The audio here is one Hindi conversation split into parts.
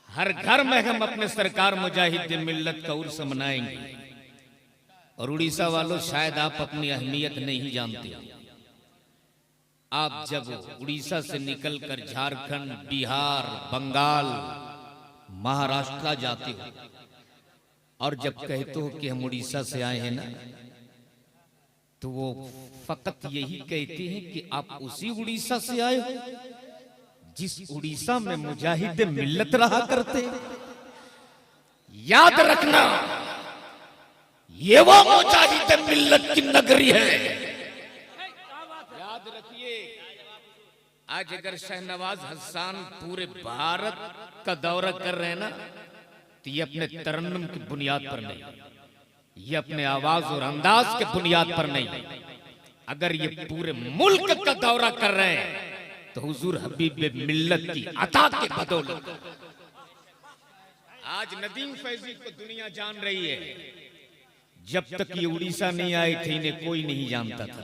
हर घर में हम अपने सरकार मुजाहिद मिल्लत का उर्स मनाएंगे। और उड़ीसा वालों, शायद आप अपनी अहमियत नहीं जानते। आप जब उड़ीसा से निकलकर झारखंड, बिहार, बंगाल, महाराष्ट्र जाते हो और जब कहते हो कि हम उड़ीसा से आए हैं ना, तो वो फकत यही कहते हैं कि आप उसी उड़ीसा से आए हो जिस उड़ीसा में मुजाहिद मिल्लत रहा करते। याद रखना, ये वो मुजाहिद मिल्लत की नगरी है। याद रखिए, आज अगर शहनवाज हसन पूरे भारत का दौरा कर रहे हैं ना, तो ये अपने तरन्नुम की बुनियाद पर नहीं, ये अपने आवाज और अंदाज के बुनियाद पर नहीं। अगर ये पूरे मुल्क का दौरा कर रहे हैं तो हुजूर हबीब मिल्लत की अता के बदौलत। आज नदीम फैजी को दुनिया जान रही है। जब तक ये उड़ीसा नहीं आए थे, इन्हें कोई नहीं जानता था।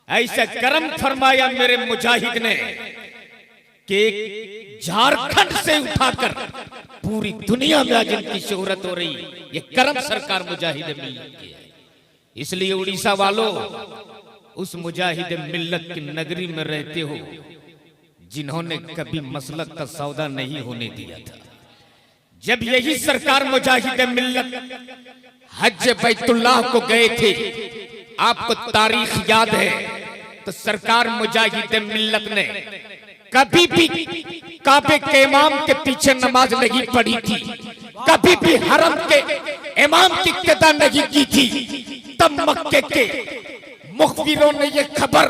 ऐसा करम फरमाया मेरे मुजाहिद ने कि झारखंड से उठाकर पूरी दुनिया में आज इनकी शोहरत हो रही। ये करम सरकार मुजाहिद मिल्लत की है। इसलिए उड़ीसा वालों, उस मुजाहिद मिल्लत की नगरी में रहते हो जिन्होंने कभी मसलक का सौदा नहीं होने दिया था। जब यही सरकार मुजाहिद मिल्लत हज बैतुल्लाह को गए थे, आपको तारीख याद है, तो सरकार मुजाहिद मिल्लत ने कभी भी काबे के इमाम के पीछे नमाज नहीं पढ़ी थी, कभी भी हरम के इमाम की इक्तिदा नहीं की थी। तब मक्के के मुखबिरों ने यह खबर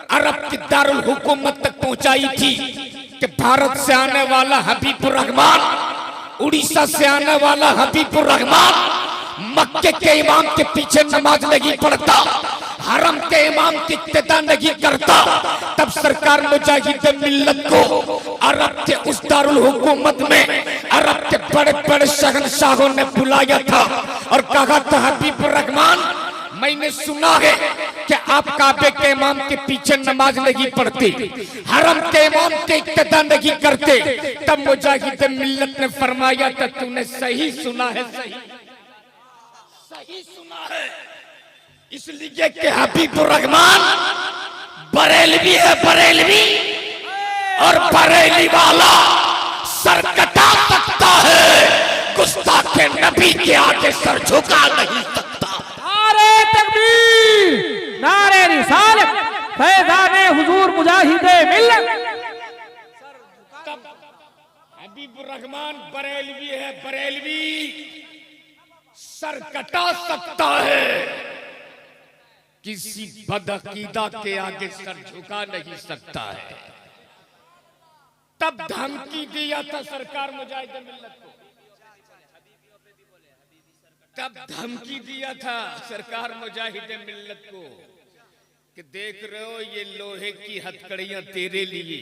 अरब की दारुल हुकूमत तक पहुंचाई थी कि भारत से आने वाला हबीबुर रहमान, उड़ीसा से आने वाला हबीबुर रहमान मक्के के इमाम के पीछे नमाज नहीं पढ़ता, हरम के इमाम की इक्तिदा नहीं करता। तब सरकार मुजाहिद मिल्लत को अरब के उस दारुल हुकूमत में अरब के बड़े बड़े शहंशाहों ने बुलाया था और कहा था, हबीबुर रहमान, मैंने सुना है कि आप काबे के इमाम के पीछे नमाज नहीं पढ़ते, हरम के इमाम के इक्तिदा नहीं करते। तब मुजाहिद मिल्लत ने फरमाया था, तूने सही सुना है, सही सुना है। इसलिए कि हबीबुर रहमान बरेलवी है, बरेलवी, और बरेली वाला सर कटा सकता है, गुस्ताखे नबी के आगे सर झुका नहीं सकता। नारे तकबीर, नारे रिसालत, फैज़ाने हुजूर मुजाहिद मिल्लत। हबीबुर रहमान बरेलवी है, बरेलवी, सर कटा सकता है, किसी बदअकीदा के आगे सर झुका नहीं सकता है। तब धमकी दिया था सरकार मुजाहिद मिल्लत को, तब धमकी दिया था सरकार मुजाहिद मिल्लत को कि देख रहे हो, ये लोहे की हथकड़ियां तेरे लिए,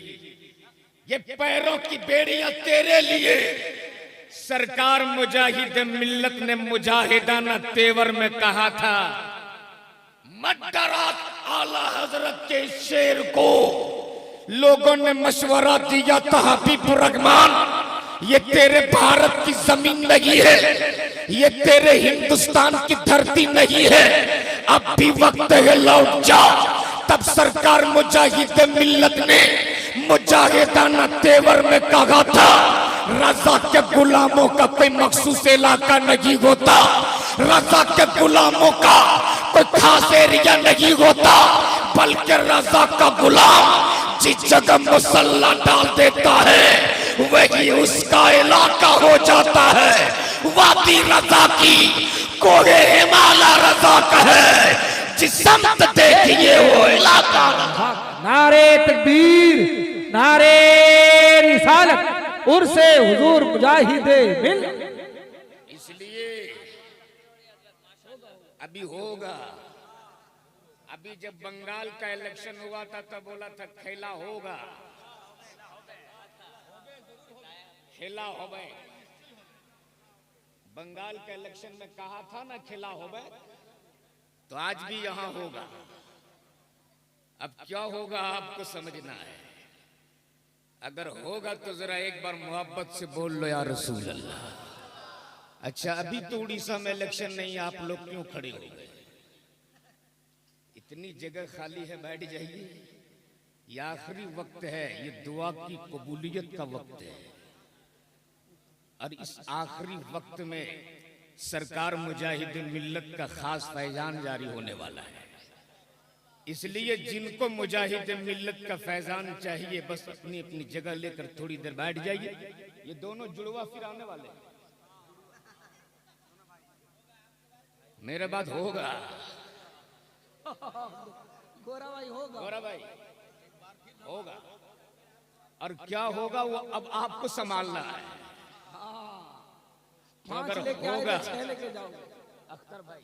ये पैरों की बेड़ियां तेरे लिए। सरकार मुजाहिद मिल्लत ने मुजाहिदाना तेवर में कहा था, मत डरा आला हजरत के शेर को। लोगों ने मशवरा दिया था, हबीबुर रहमान, ये तेरे भारत की जमीन नहीं है, ये तेरे हिंदुस्तान की धरती नहीं है, अब भी वक्त है, लौट जा। तब सरकार मुजाहिद मिल्लत ने मुजाहिदाना तेवर में कहा था, रजा के गुलामों का कोई मखसूस इलाका नहीं होता, रजा के गुलामों का कोई खास एरिया नहीं होता, बल्कि रजा का गुलाम जिस जगह मुसल्ला डाल देता है वही उसका इलाका हो जाता है। वादी रजा की कोहे हिमालय रजा का है, जिस समत देखिए वो इलाका। नारे तकबीर, नारे रिसालत, उर्से हुजूर मुजाहिद मिल्लत। इसलिए अभी होगा, अभी जब बंगाल का इलेक्शन हुआ था तब बोला था खेला होगा, खेला होवे। बंगाल के इलेक्शन में कहा था ना खेला होवे, तो आज भी यहां होगा। अब क्या होगा आपको समझना है। अगर होगा तो जरा एक बार मोहब्बत से बोल लो या रसूल अल्लाह। अच्छा, अभी तो उड़ीसा में इलेक्शन नहीं है, आप लोग क्यों खड़े हो गए? इतनी जगह खाली है, बैठ जाइए। ये आखिरी वक्त है, ये दुआ की कबूलियत का वक्त है। और इस आखिरी वक्त में सरकार मुजाहिदीन मिल्लत का खास फैजान जारी होने वाला है। इसलिए जिनको मुजाहिदीन मिल्लत का फैजान चाहिए, बस अपनी अपनी जगह लेकर थोड़ी देर बैठ जाइए। ये दोनों जुड़वा फिर आने वाले हैं। मेरे बात होगा गोरा भाई होगा, गौरव भाई होगा। और क्या होगा वो अब आपको संभालना है। तो अगर होगा, अख्तर भाई,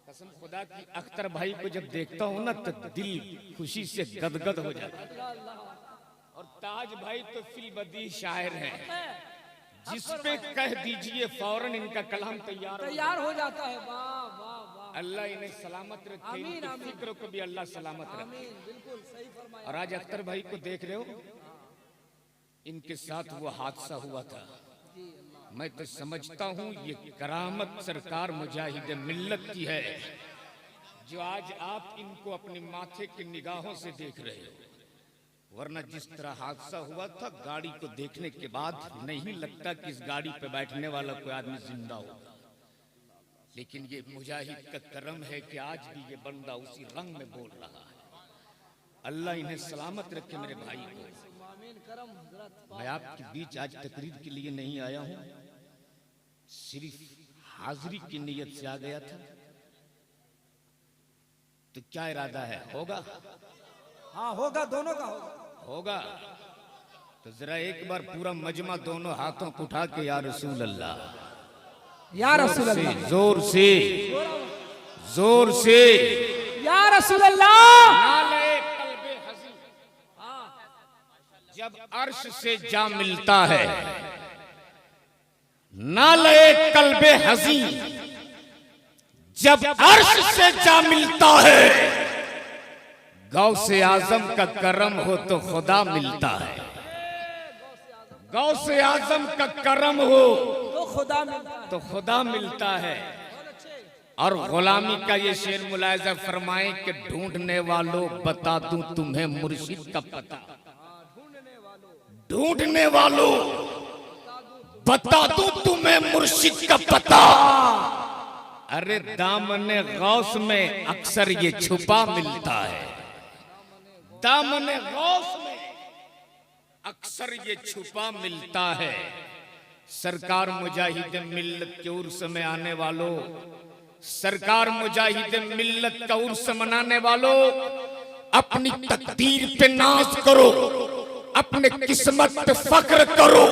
कसम खुदा की, अख्तर भाई को जब देखता हूं ना तो दिल खुशी से गदगद हो जाता है। और ताज भाई तो फिलबदी शायर हैं, जिस पे कह दीजिए फौरन इनका कलाम तैयार हो जाता है। वाह वाह वाह, अल्लाह इन्हें सलामत रखे, आमीन, इनकी आमीन। फिक्र को भी अल्लाह सलामत रखे। आमीन, बिल्कुल सही फरमाया। और आज अख्तर भाई को देख रहे हो, इनके साथ वो हादसा हुआ था। मैं तो समझता हूँ ये करामत सरकार मुजाहिद मिल्लत की है, जो आज आप इनको अपने माथे की निगाहों से देख रहे हो। वरना जिस तरह हादसा हुआ था, गाड़ी को देखने के बाद नहीं लगता कि इस गाड़ी पे बैठने वाला कोई आदमी जिंदा होगा। लेकिन ये मुजाहिद का करम है कि आज भी ये बंदा उसी रंग में बोल रहा है। अल्लाह इन्हें सलामत रखे मेरे भाई को। मैं आपके बीच आज तकरीर के लिए नहीं आया हूँ, सिर्फ हाजिरी की नीयत से आ गया था। तो क्या इरादा है? होगा? हाँ होगा, दोनों का होगा। होगा तो जरा एक बार पूरा मजमा दोनों हाथों को उठा के या रसूल अल्लाह, या रसूल अल्लाह, जोर से जोर से या रसूल अल्लाह। नाले कल्बे हज़ी, जब अर्श से जा मिलता है, नाले कल्बे हज़ी, जब अर्श से जा मिलता है। गौसे आजम का करम हो तो खुदा मिलता है। गौसे आजम का करम हो तो खुदा मिलता है, तो खुदा मिलता है। और गुलामी का ये शेर मुलायजा फरमाएं कि ढूंढने वालों बता दूं तुम्हें मुर्शिद का पता। ढूंढने वालों बता दूं तुम्हें मुर्शिद का पता। अरे दामने गौस में अक्सर ये छुपा मिलता है। दामने गौस में अक्सर ये छुपा मिलता है। सरकार मुजाहिद मिल्लत के उर्स में आने वालों, सरकार मुजाहिद मिल्लत का उर्स मनाने वालों, अपनी तकदीर पे नाज करो, अपने किस्मत पे फख्र करो।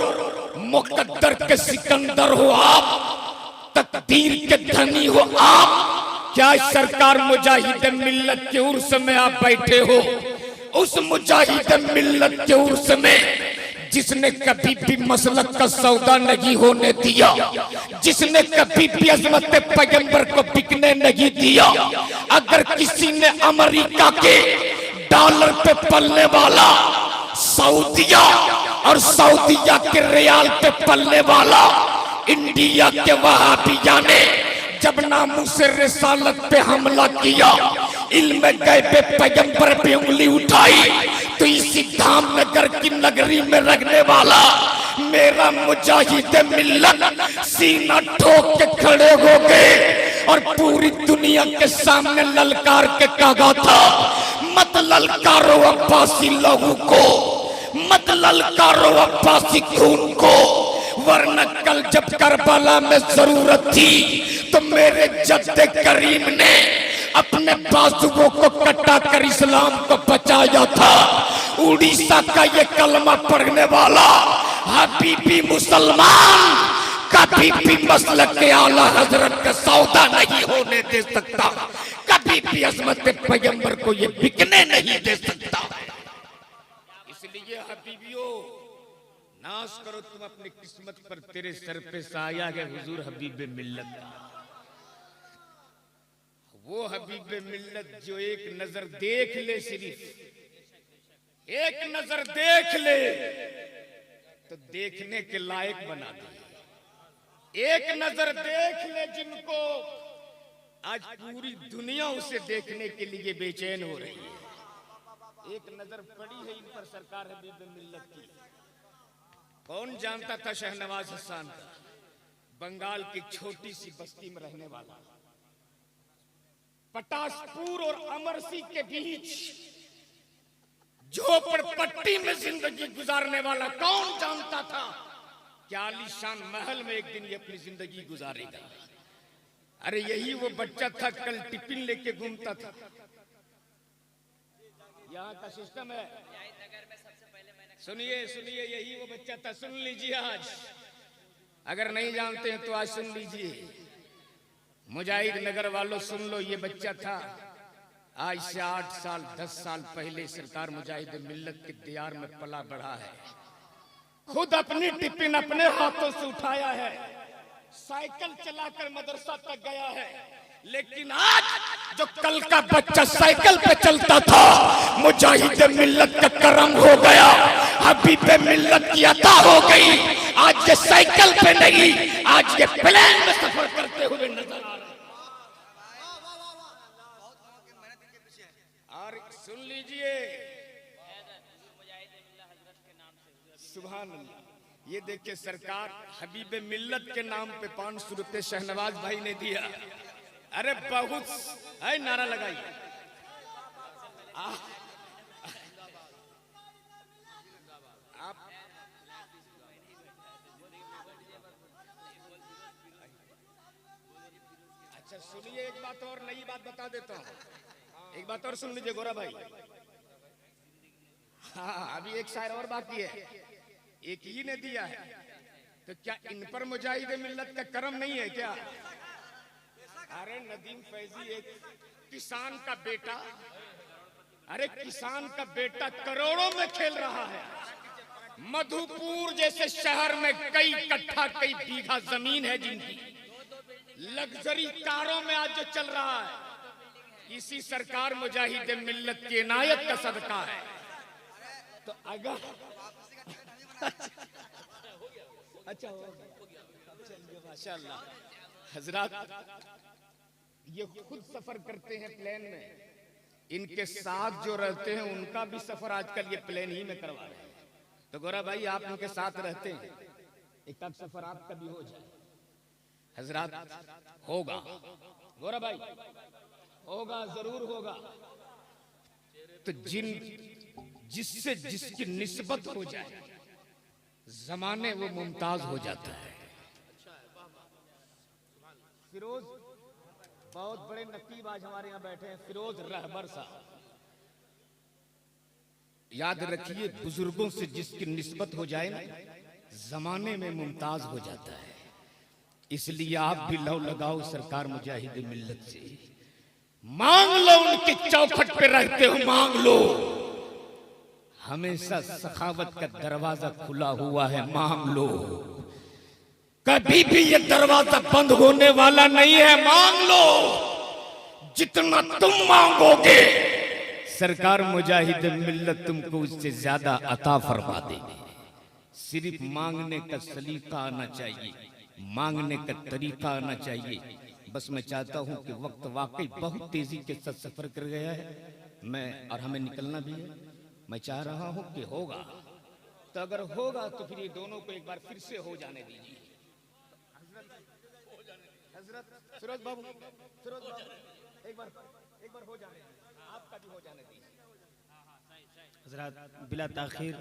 मुकद्दर के सिकंदर हो आप, तकदीर के धनी हो आप। क्या सरकार मुजाहिद मिल्लत के उर्स में आप बैठे हो? उस मुजाहिद मिल्लत के उर्स में जिसने कभी भी मसलक का सौदा नहीं होने दिया, जिसने कभी भी अज़मत पैगंबर को बिकने नहीं दिया। अगर किसी ने अमेरिका के डॉलर पे पलने वाला सऊदिया और सऊदिया के रियाल पे पलने वाला इंडिया के वहाबिया ने जब नामूसे रिसालत पे हमला किया, इल्म गैब पैगंबर पे उंगली उठाई, तो इसी धाम नगर की नगरी में रखने वाला मेरा मुजाहिद मिल्लत सीना ठोक के खड़े हो गए और पूरी दुनिया के सामने ललकार के कहा था, मत ललकारो अब्बासी लहू को, मत ललकारो अब्बासी खून को, वरना कल जब करबला में जरूरत थी तो मेरे जद्दे करीम ने अपने बाजुओं को कटा कर इस्लाम को बचाया था। उड़ीसा का ये कलमा पढ़ने वाला हबीबी मुसलमान कभी भी मसलक के आला हजरत का सौदा नहीं होने दे सकता, कभी भी अज़मत पैगंबर को ये बिकने नहीं दे सकता। इसलिए हबीबियों, नाज करो तुम अपनी किस्मत पर, तेरे सर पे साया है हुजूर हबीब मिल्लत। वो हबीब मिल्लत जो एक नजर देख ले सिर्फ, एक नजर देख ले तो देखने के लायक बना दे। एक नजर देख ले जिनको, आज पूरी दुनिया उसे देखने के लिए बेचैन हो रही है। एक नजर पड़ी है इन पर सरकार हबीब मिल्लत की। कौन जानता था शहनवाज हसन का, बंगाल की छोटी सी बस्ती में रहने वाला, पटासपुर और अमरसी के बीच झोपड़पट्टी में जिंदगी गुजारने वाला कौन जानता था कि आलीशान महल में एक दिन ये अपनी जिंदगी गुजारेगा। अरे यही वो बच्चा था, कल टिफिन लेके घूमता था। यहाँ का सिस्टम है, सुनिए सुनिए, यही वो बच्चा था। सुन लीजिए, आज अगर नहीं जानते हैं तो आज सुन लीजिए। मुजाहिद नगर वालों सुन लो, ये बच्चा था आज से 8 साल 10 साल पहले सरकार मुजाहिद मिल्लत के दियार में पला बढ़ा है। खुद अपनी टिफिन अपने हाथों से उठाया है, साइकिल चलाकर मदरसा तक गया है। लेकिन आज जो कल का बच्चा साइकिल पे चलता था, मुजाहिद मिल्लत का करम हो गया, हबीब मिल्लत की अता हो गई। आज ये साइकिल पे नहीं, आज ये प्लेन में सफर करते हुए नजर आ रहे। और सुन लीजिए, सुभान अल्लाह, ये देखिए सरकार हबीब मिल्लत के नाम पे 500 रुपए शहनवाज भाई ने दिया। अरे बहुत है, नारा लगाइए। आप अच्छा सुनिए, एक बात और नई बात बता देता हूँ। एक बात और सुन लीजिए गोरा भाई। हाँ, अभी एक शायर और बाकी है, एक ही ने दिया है, तो क्या इन पर मुजाहिद मिल्लत का करम नहीं है क्या? अरे नदीम फैजी एक किसान का बेटा, अरे किसान का बेटा करोड़ों में खेल रहा है। मधुपुर जैसे शहर में कई कट्ठा कई बीघा जमीन है जिनकी, लग्जरी कारों में आज जो चल रहा है, इसी सरकार मुजाहिद मिल्लत की इनायत का सदका है। तो अगर अच्छा हो गया, माशाअल्लाह। हजरत ये खुद सफर करते हैं प्लेन में, इनके साथ जो रहते हैं उनका भी सफर आजकल ये प्लेन ही में करवा रहे हैं। तो गोरा भाई आप उनके साथ रहते हैं, एक तब सफर आपका भी हो जाए। हजरत होगा गोरा भाई, होगा, जरूर होगा। तो जिससे जिसकी निस्बत हो जाए जमाने वो मुमताज हो जाता है। फिरोज बहुत बड़े नकीब आज हमारे यहाँ बैठे हैं, फिरोज रहबर साहब। याद रखिए, बुजुर्गों से जिसकी निस्बत हो जाए ना, जमाने में मुमताज हो जाता है। इसलिए आप भी लौ लगाओ सरकार मुजाहिद मिल्लत से, मांग लो, उनके चौखट पे रहते हो मांग लो। हमेशा सखावत का दरवाजा खुला हुआ है, मांग लो। कभी भी ये दरवाजा बंद होने वाला नहीं है, मांग लो। जितना तुम मांगोगे सरकार मुजाहिद मिल्लत तुमको उससे ज्यादा अता फरमा देगी। सिर्फ मांगने का सलीका आना चाहिए, मांगने का तरीका आना चाहिए। बस मैं चाहता हूं कि वक्त वाकई बहुत तेजी के साथ सफर कर गया है, मैं और हमें निकलना भी है। मैं चाह रहा हूं कि होगा, तो अगर होगा तो फिर ये दोनों को एक बार फिर से हो जाने दीजिए। हजरत फिरोज बाबू, एक बार हो जाने, आपका भी हो जाने दीजिए। हजरत बिला ताखिर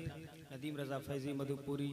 नदीम रजा फैजी मधुपुरी